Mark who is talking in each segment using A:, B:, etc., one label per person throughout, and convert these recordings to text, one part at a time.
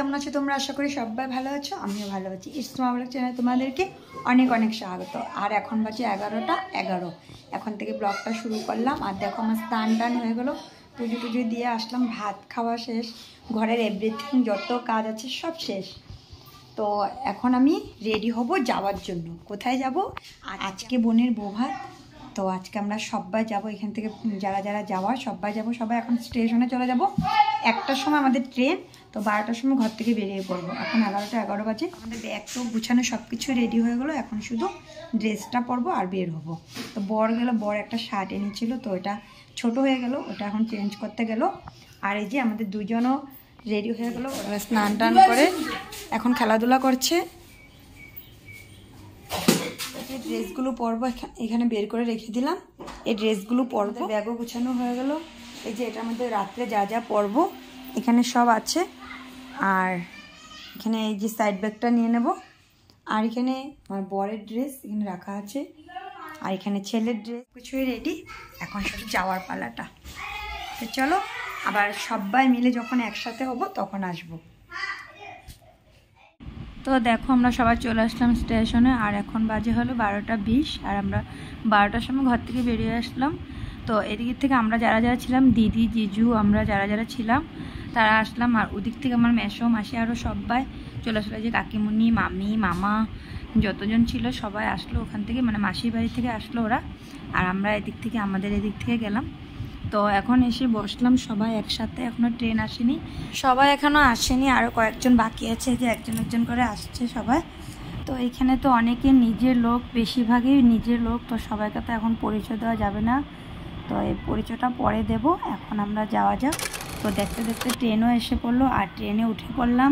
A: কেমন আছো তোমরা? আশা করি সবাই ভালো আছো, আমিও ভালো আছি। ইসমা ব্লগ চ্যানেলে তোমাদেরকে অনেক অনেক স্বাগত। আর এখন বাজে 11টা 11। এখন থেকে ব্লগটা শুরু করলাম। আর দেখো আমার স্নান টান হয়ে গেলো, পুজো টুজো দিয়ে আসলাম, ভাত খাওয়া শেষ, ঘরের এভরিথিং যত কাজ আছে সব শেষ। তো এখন আমি রেডি হব যাওয়ার জন্য। কোথায় যাব? আজকে বোনের বৌভাত। তো আজকে আমরা সবাই যাব, এখান থেকে যারা যারা যাওয়ার সবাই যাব। সবাই এখন স্টেশনে চলে যাব। 1টার সময় আমাদের ট্রেন, তো 12টার সময় ঘর থেকে বেরিয়ে পড়বো। এখন 11টা 11 বাজে। আমাদের ব্যাগ তো গুছানো সব কিছু রেডি হয়ে গেলো, এখন শুধু ড্রেসটা পরবো আর বের হবো। তো বর বর একটা শার্ট এনেছিল, তো ওটা ছোট হয়ে গেল, ওটা এখন চেঞ্জ করতে গেল। আর এই যে আমাদের দুজনও রেডি হয়ে গেলো, ওরা স্নান টান করে এখন খেলাধুলা করছে। এই ড্রেসগুলো পরবো, এখানে বের করে রেখে দিলাম। এই ড্রেসগুলো পরবো, ব্যাগও গুছানো হয়ে গেল। এই যে এটার মধ্যে রাত্রে যা যা পরবো এখানে সব আছে। আর এখানে এই যে সাইড ব্যাগটা নিয়ে নেব। আর এখানে আমার বরের ড্রেস এখানে রাখা আছে, আর এখানে ছেলের ড্রেস, কিছুই রেডি। এখন শুধু যাওয়ার পালাটা। তো চলো, আবার সবাই মিলে যখন একসাথে হব তখন আসবো। তো দেখো আমরা সবাই চলে আসলাম স্টেশনে। আর এখন বাজে হলো 12টা 20। আর আমরা 12টার সময় ঘর থেকে বেরিয়ে আসলাম। তো এদিক থেকে আমরা যারা যারা ছিলাম, দিদি জিজু, আমরা যারা যারা ছিলাম তারা আসলাম। আর ওদিক থেকে আমার মেসো মাসি আরও সবাই চলে আসলো, যে কাকিমুনি, মামি, মামা যতজন ছিল সবাই আসলো ওখান থেকে, মানে মাসির বাড়ি থেকে আসলো ওরা। আর আমরা এদিক থেকে আমাদের এদিক থেকে গেলাম। তো এখন এসে বসলাম সবাই একসাথে। এখনও ট্রেন আসেনি, সবাই এখনও আসেনি, আরও কয়েকজন বাকি আছে, যে একজন একজন করে আসছে সবাই। তো এইখানে তো অনেকে নিজের লোক, বেশিরভাগই নিজের লোক, তো সবাইকে তো এখন পরিচয় দেওয়া যাবে না। তো এই পরিচয়টা পরে দেব, এখন আমরা যাওয়া যাক। তো দেখতে দেখতে ট্রেনও এসে পড়লো, আর ট্রেনে উঠে পড়লাম।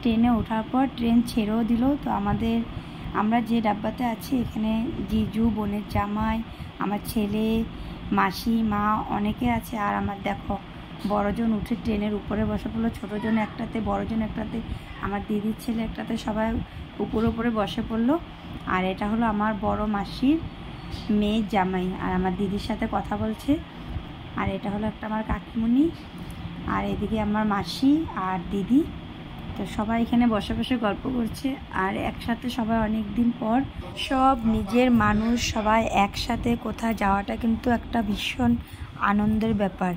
A: ট্রেনে ওঠার পর ট্রেন ছেড়েও দিল। তো আমরা যে ডাব্বাতে আছি, এখানে জিজু, বোনের জামাই, আমার ছেলে, মাসি, মা অনেকে আছে। আর আমার দেখো বড়জন উঠে ট্রেনের উপরে বসে পড়লো, ছোটোজন একটাতে, বড়জন একটাতে, আমার দিদির ছেলে একটাতে, সবাই উপরে উপরে বসে পড়লো। আর এটা হলো আমার বড় মাসির মেয়ের জামাই, আর আমার দিদির সাথে কথা বলছে। আর এটা হলো একটা আমার কাকিমুনি, আর এদিকে আমার মাসি আর দিদি। তো সবাই এখানে বসে বসে গল্প করছে। আর একসাথে সবাই অনেক দিন পর সব নিজের মানুষ সবাই একসাথে কোথাও যাওয়াটা কিন্তু একটা ভীষণ আনন্দের ব্যাপার।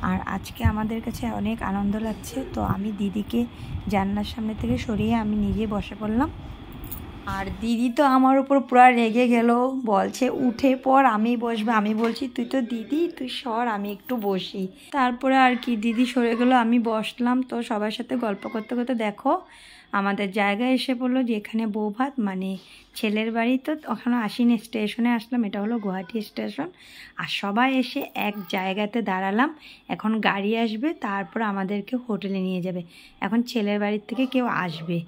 A: আর আজকে আমাদের কাছে অনেক আনন্দ লাগছে। তো আমি দিদিকে জানলার সামনে থেকে সরিয়ে আমি নিজে বসে পড়লাম। আর দিদি তো আমার উপর পুরো রেগে গেল, বলছে উঠে পড়, আমি বসবো। আমি বলছি তুই তো দিদি, তুই সর, আমি একটু বসি। তারপরে আর কি দিদি সরে গেল, আমি বসলাম। তো সবার সাথে গল্প করতে করতে দেখো আমাদের জায়গায় এসে পড়লো, যেখানে বৌভাত, মানে ছেলের বাড়ি। তো ওখানে আসিনি, স্টেশনে আসলাম। এটা হলো গুয়াহাটি স্টেশন। আর সবাই এসে এক জায়গাতে দাঁড়ালাম। এখন গাড়ি আসবে, তারপর আমাদেরকে হোটেলে নিয়ে যাবে। এখন ছেলের বাড়ির থেকে কেউ আসবে।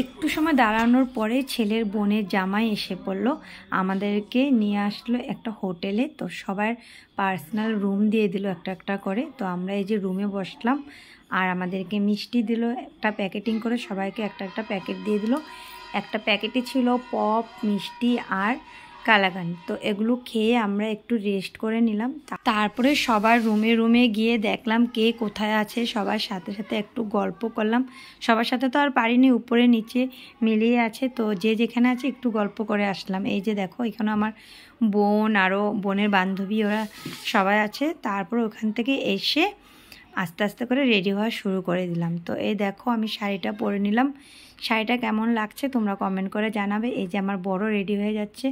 A: একটু সময় দাঁড়ানোর পরে ছেলের বোনের জামাই এসে পড়লো, আমাদেরকে নিয়ে আসলো একটা হোটেলে। তো সবার পার্সোনাল রুম দিয়ে দিল একটা একটা করে। তো আমরা এই যে রুমে বসলাম, আর আমাদেরকে মিষ্টি দিল একটা প্যাকেটিং করে, সবাইকে একটা একটা প্যাকেট দিয়ে দিল। একটা প্যাকেটে ছিল পপ, মিষ্টি আর কালাকান। তো এগুলো খেয়ে আমরা একটু রেস্ট করে নিলাম। তারপরে সবার রুমে রুমে গিয়ে দেখলাম কে কোথায় আছে, সবার সাথে সাথে একটু গল্প করলাম। সবার সাথে তো আর পারিনি, উপরে নিচে মিলিয়ে আছে। তো যে যেখানে আছে একটু গল্প করে আসলাম। এই যে দেখো এখানে আমার বোন, আরও বোনের বান্ধবী, ওরা সবাই আছে। তারপর ওখান থেকে এসে আস্তে আস্তে করে রেডি হওয়া শুরু করে দিলাম। তো এই দেখো আমি শাড়িটা পরে নিলাম। শাড়িটা কেমন লাগছে তোমরা কমেন্ট করে জানাবে। এই যে আমার বড় রেডি হয়ে যাচ্ছে,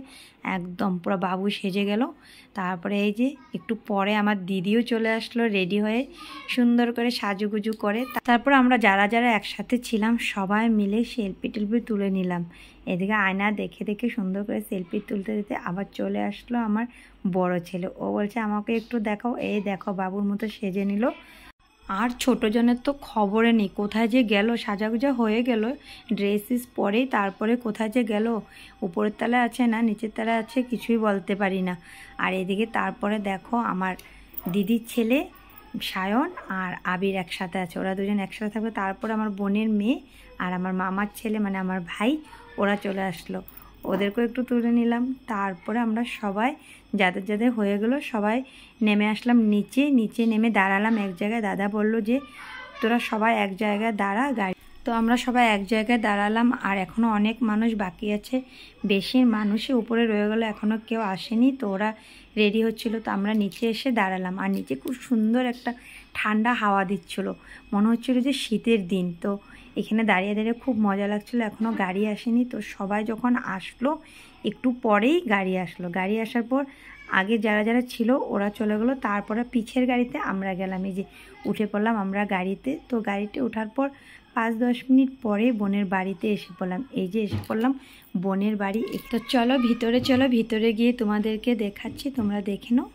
A: একদম পুরো বাবু সেজে গেল। তারপরে এই যে একটু পরে আমার দিদিও চলে আসলো রেডি হয়ে, সুন্দর করে সাজুগুজু করে। তারপর আমরা যারা যারা একসাথে ছিলাম সবাই মিলে সেলফি টেলফি তুলে নিলাম। এদিকে আয়না দেখে দেখে সুন্দর করে সেলফি তুলতে দিতে আবার চলে আসলো আমার বড় ছেলে। ও বলছে আমাকে একটু দেখাও। এই দেখো বাবুর মতো সেজে নিল। আর ছোটোজনের তো খবরে নেই, কোথায় যে গেল, সাজাগুজা হয়ে গেল ড্রেসিস পরেই, তারপরে কোথায় যে গেল, উপরের তলায় আছে না নিচের তলায় আছে কিছুই বলতে পারি না। আর এদিকে তারপরে দেখো আমার দিদির ছেলে সায়ন আর আবির একসাথে আছে, ওরা দুজন একসাথে থাকবে। তারপরে আমার বোনের মেয়ে আর আমার মামার ছেলে, মানে আমার ভাই, ওরা চলে আসলো, ওদেরকেও একটু তুলে নিলাম। তারপরে আমরা সবাই যাদের যাদের হয়ে গেলো সবাই নেমে আসলাম নিচে। নিচে নেমে দাঁড়ালাম এক জায়গায়। দাদা বলল যে তোরা সবাই এক জায়গায় দাঁড়া গাড়ি। তো আমরা সবাই এক জায়গায় দাঁড়ালাম, আর এখনও অনেক মানুষ বাকি আছে, বেশি মানুষই উপরে রয়ে গেলো, এখনও কেউ আসেনি। তো ওরা রেডি হচ্ছিলো, তো আমরা নিচে এসে দাঁড়ালাম। আর নিচে খুব সুন্দর একটা ঠান্ডা হাওয়া দিচ্ছিলো, মনে হচ্ছিলো যে শীতের দিন। তো এখানে দাঁড়িয়ে দাঁড়িয়ে খুব মজা লাগছিলো। এখনও গাড়ি আসেনি, তো সবাই যখন আসলো একটু পরেই গাড়ি আসলো। গাড়ি আসার পর আগে যারা যারা ছিল ওরা চলে গেলো, তারপরে পিছের গাড়িতে আমরা গেলাম। এই যে উঠে পড়লাম আমরা গাড়িতে। তো গাড়িতে ওঠার পর 5-10 মিনিট পরে বোনের বাড়িতে এসে পড়লাম। এই যে এসে পড়লাম বোনের বাড়ি। তো চলো ভিতরে, চলো ভিতরে গিয়ে তোমাদেরকে দেখাচ্ছি, তোমরা দেখে নাও।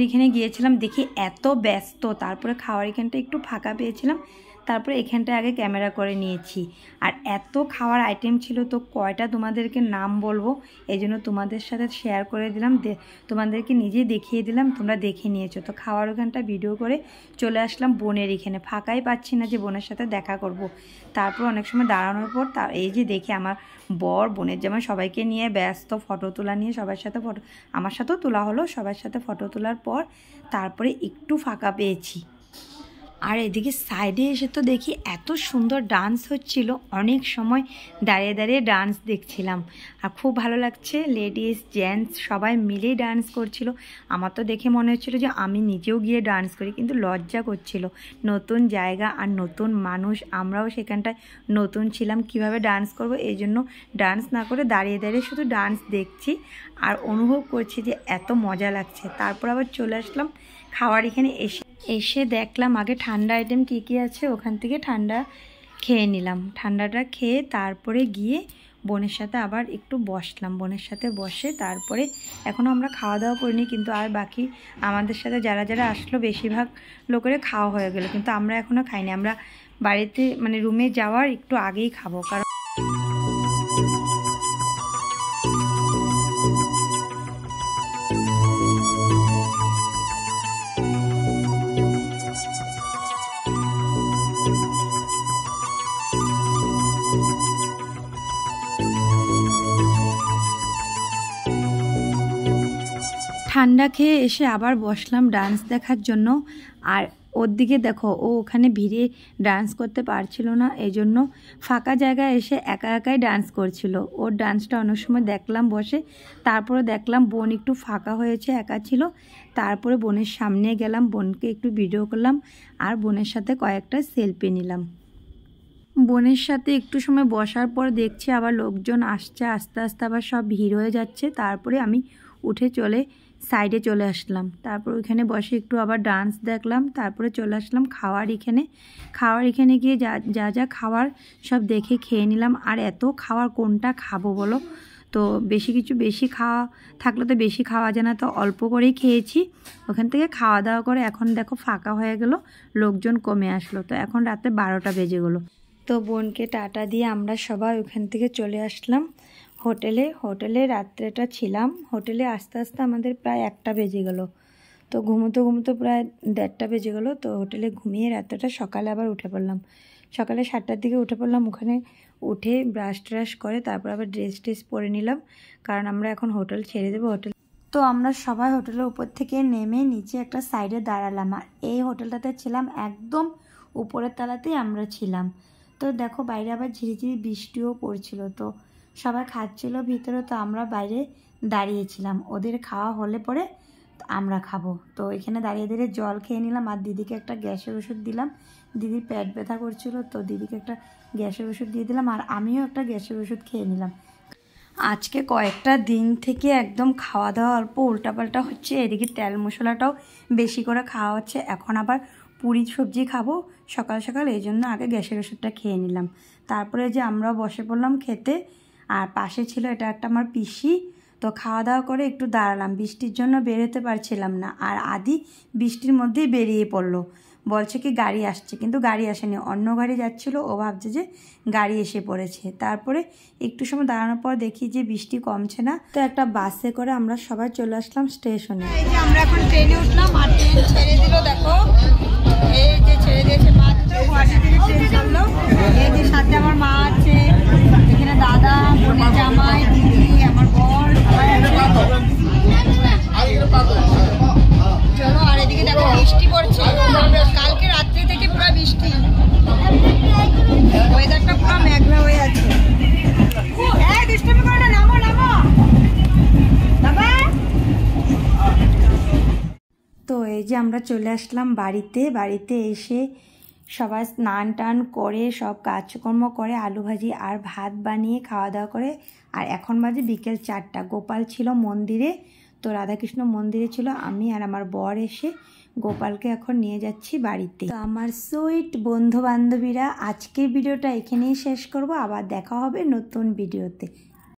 A: এখানে গিয়েছিলাম, দেখি এত ব্যস্ত, তারপরে খাওয়ার এখানটা একটু ফাঁকা পেয়েছিলাম, তারপরে এখানটায় আগে ক্যামেরা করে নিয়েছি। আর এত খাওয়ার আইটেম ছিল, তো কয়টা তোমাদেরকে নাম বলবো, এই জন্য তোমাদের সাথে শেয়ার করে দিলাম, তোমাদেরকে নিজেই দেখিয়ে দিলাম, তোমরা দেখে নিয়েছো। তো খাওয়ার ওখানটা ভিডিও করে চলে আসলাম বোনের এখানে। ফাঁকাই পাচ্ছি না যে বোনের সাথে দেখা করব। তারপর অনেক সময় দাঁড়ানোর পর এই যে দেখি আমার বর বোনের জামাই সবাইকে নিয়ে ব্যস্ত, ফটো তোলা নিয়ে সবার সাথে ফটো, আমার সাথেও তোলা হলো, সবার সাথে ফটো তোলার পর তারপরে একটু ফাঁকা পেয়েছি। আর এদিকে সাইডে এসে তো দেখি এত সুন্দর ডান্স হচ্ছিল, অনেক সময় দাঁড়িয়ে দাঁড়িয়ে ডান্স দেখছিলাম, আর খুব ভালো লাগছে। লেডিস জেন্টস সবাই মিলেই ডান্স করছিল। আমার তো দেখে মনে হচ্ছিল যে আমি নিজেও গিয়ে ডান্স করি, কিন্তু লজ্জা করছিল, নতুন জায়গা আর নতুন মানুষ, আমরাও সেখানটায় নতুন ছিলাম, কিভাবে ডান্স করব, এই জন্য ডান্স না করে দাঁড়িয়ে দাঁড়িয়ে শুধু ডান্স দেখছি আর অনুভব করছি যে এত মজা লাগছে। তারপর আবার চলে আসলাম খাওয়ার এখানে। এসে দেখলাম আগে ঠান্ডা আইটেম কী কী আছে, ওখান থেকে ঠান্ডা খেয়ে নিলাম। ঠান্ডাটা খেয়ে তারপরে গিয়ে বোনের সাথে আবার একটু বসলাম। বোনের সাথে বসে তারপরে এখনও আমরা খাওয়া দাওয়া করিনি, কিন্তু আর বাকি আমাদের সাথে যারা যারা আসলো বেশিরভাগ লোকের খাওয়া হয়ে গেল, কিন্তু আমরা এখনও খাইনি। আমরা বাড়িতে মানে রুমে যাওয়ার একটু আগেই খাবো, কারণ ঠান্ডা খেয়ে এসে আবার বসলাম ডান্স দেখার জন্য। আর ওর দিকে দেখো, ও ওখানে ভিড়ে ডান্স করতে পারছিল না, এই জন্য ফাঁকা জায়গায় এসে একা একাই ডান্স করছিল। ওর ডান্সটা অনেক সময় দেখলাম বসে, তারপরে দেখলাম বোন একটু ফাঁকা হয়েছে, একা ছিল, তারপরে বোনের সামনে গেলাম, বোনকে একটু ভিডিও করলাম আর বোনের সাথে কয়েকটা সেলফি নিলাম। বোনের সাথে একটু সময় বসার পর দেখছি আবার লোকজন আসছে, আস্তে আস্তে আবার সব ভিড় হয়ে যাচ্ছে। তারপরে আমি উঠে সাইডে চলে আসলাম, তারপর ওইখানে বসে একটু আবার ডান্স দেখলাম, তারপরে চলে আসলাম খাওয়ার এখানে গিয়ে যা খাওয়ার সব দেখে খেয়ে নিলাম। আর এত খাওয়ার কোনটা খাবো বলো, তো বেশি খাওয়া থাকলে তো বেশি খাওয়া যায় না, তো অল্প করেই খেয়েছি। ওখান থেকে খাওয়া দাওয়া করে এখন দেখো ফাঁকা হয়ে গেল, লোকজন কমে আসলো, তো এখন রাতে 12টা বেজে গেলো। তো বোনকে টাটা দিয়ে আমরা সবাই ওখান থেকে চলে আসলাম হোটেলে রাত্রেটা ছিলাম হোটেলে, আস্তে আস্তে আমাদের প্রায় 1টা বেজে গেল। তো ঘুমোতে ঘুমোতে প্রায় 1:30 বেজে গেলো। তো হোটেলে ঘুমিয়ে রাত্রেটা সকালে আবার উঠে পড়লাম। সকালে 7টার দিকে উঠে পড়লাম। ওখানে উঠে ব্রাশ ট্রাশ করে তারপর আবার ড্রেস পরে নিলাম, কারণ আমরা এখন হোটেল ছেড়ে দেবো। তো আমরা সবাই হোটেলের উপর থেকে নেমে নিচে একটা সাইডে দাঁড়ালাম। আর এই হোটেলটাতে ছিলাম একদম উপরের তলাতেই আমরা ছিলাম। তো দেখো বাইরে আবার ঝিরিঝিরি বৃষ্টিও পড়ছিল। তো সবাই খাচ্ছিল ভিতরে, তো আমরা বাইরে দাঁড়িয়েছিলাম। ওদের খাওয়া হলে পরে আমরা খাবো। তো এখানে দাঁড়িয়ে দাঁড়িয়ে জল খেয়ে নিলাম। আর দিদিকে একটা গ্যাসের ওষুধ দিলাম। দিদির পেট ব্যথা করছিল, তো দিদিকে একটা গ্যাসের ওষুধ দিয়ে দিলাম। আর আমিও একটা গ্যাসের ওষুধ খেয়ে নিলাম। আজকে কয়েকটা দিন থেকে একদম খাওয়া দাওয়া অল্প উল্টাপাল্টা হচ্ছে। এদিকে তেল মশলাটাও বেশি করে খাওয়া হচ্ছে। এখন আবার পুরি সবজি খাবো সকাল সকাল, এই জন্য আগে গ্যাসের ওষুধটা খেয়ে নিলাম। তারপরে যে আমরা বসে পড়লাম খেতে। আর পাশে ছিল এটা একটা আমার পিসি। তো খাওয়া দাওয়া করে একটু দাঁড়ালাম, বৃষ্টির জন্য বেরোতে পারছিলাম না। আর আদি বৃষ্টির মধ্যেই বেরিয়ে পড়লো, বলছে কি গাড়ি আসছে, কিন্তু গাড়ি আসেনি, অন্য গাড়ি যাচ্ছিল। ও ভাবছে যে গাড়ি এসে পড়েছে। তারপরে একটু সময় দাঁড়ানোর পর দেখি যে বৃষ্টি কমছে না। তো একটা বাসে করে আমরা সবাই চলে আসলাম স্টেশনে। এই যে আমরা এখন ট্রেনে উঠলাম আর ট্রেন ছেড়ে দিল। দেখো এই যে ছেড়ে দিয়েছে মাত্র, গুয়াহাটি থেকে ট্রেন চললো। এই যে সাথে আমার মা আছে, এখানে দাদা, বোনের জামাই, দিদি, আমার বর সবাই আছে। চলো। আর এদিকে দেখো বৃষ্টি পড়ছে, কালকে রাত্রি থেকে পুরো বৃষ্টি, ওয়েদারটা পুরো মেঘলা হয়ে আছে। তো এই যে আমরা চলে আসলাম বাড়িতে এসে সবাই স্নান টান করে সব কাজকর্ম করে আলু ভাজি আর ভাত বানিয়ে খাওয়া দাওয়া করে। আর এখন বাজে বিকেল 4টা। গোপাল ছিল মন্দিরে, তো রাধাকৃষ্ণ মন্দিরে ছিল। আমি আর আমার বর এসে গোপালকে এখন নিয়ে যাচ্ছি বাড়িতে। তো আমার সুইট বন্ধু বান্ধবীরা, আজকের ভিডিওটা এখানেই শেষ করব। আবার দেখা হবে নতুন ভিডিওতে।